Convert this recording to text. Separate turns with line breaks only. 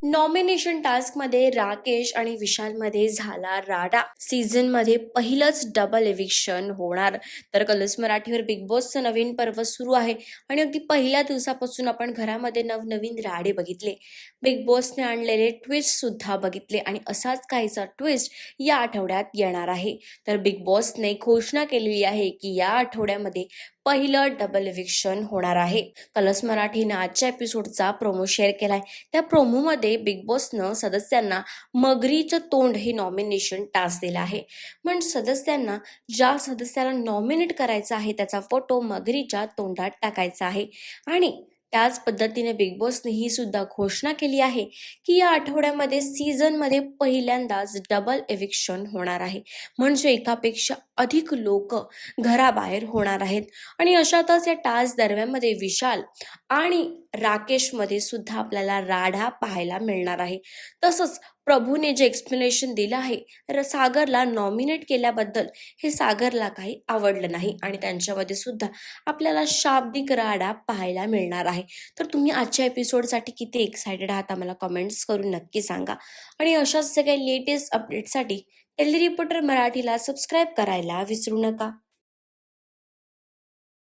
Nomination टास्कमध्ये राकेश आणि विशालमध्ये झाला राडा. सीझनमध्ये पहिलंच डबल एविक्शन होणार. तर कलर्स मराठीवर बिग बॉसचं नवीन पर्व सुरू आहे आणि अगदी पहिल्या दिवसापासून आपण घरामध्ये नवनवीन राडे बघितले. बिग बॉसने आणलेले ट्विस्ट सुद्धा बघितले आणि असाच काहीचा ट्विस्ट या आठवड्यात येणार आहे. तर बिग बॉसने घोषणा केलेली आहे की या आठवड्यामध्ये पहिलं डबल एविक्शन होणार आहे. कलर्स मराठीनं आजच्या एपिसोडचा प्रोमो शेअर केलाय. त्या प्रोमोमध्ये बिग बॉसनं सदस्यांना मगरीचं तोंड हे नॉमिनेशन टास्क दिलं आहे. म्हणजे सदस्यांना ज्या सदस्याला नॉमिनेट करायचं आहे त्याचा फोटो मगरीच्या तोंडात टाकायचा आहे आणि त्याच पद्धतीने बिग बॉसने ही सुद्धा घोषणा केली आहे की या आठवड्यामध्ये सीझनमध्ये पहिल्यांदाच डबल एविक्शन होणार आहे. म्हणजे एकापेक्षा अधिक लोक घराबाहेर होणार आहेत आणि अशातच या टास्क दरम्यानमध्ये विशाल आणि राकेशमध्ये सुद्धा आपल्याला राडा पाहायला मिळणार आहे. तसंच प्रभूने जे एक्सप्लेनेशन दिलं आहे सागरला नॉमिनेट केल्याबद्दल, हे सागरला काही आवडलं नाही आणि त्यांच्यामध्ये सुद्धा आपल्याला शाब्दिक राडा पाहायला मिळणार आहे. तर तुम्ही आजच्या एपिसोडसाठी किती एक्सायटेड आहात आम्हाला कमेंट्स करून नक्की सांगा आणि अशाच सगळ्या लेटेस्ट अपडेटसाठी टेली रिपोर्टर मराठीला सबस्क्राईब करायला विसरू नका.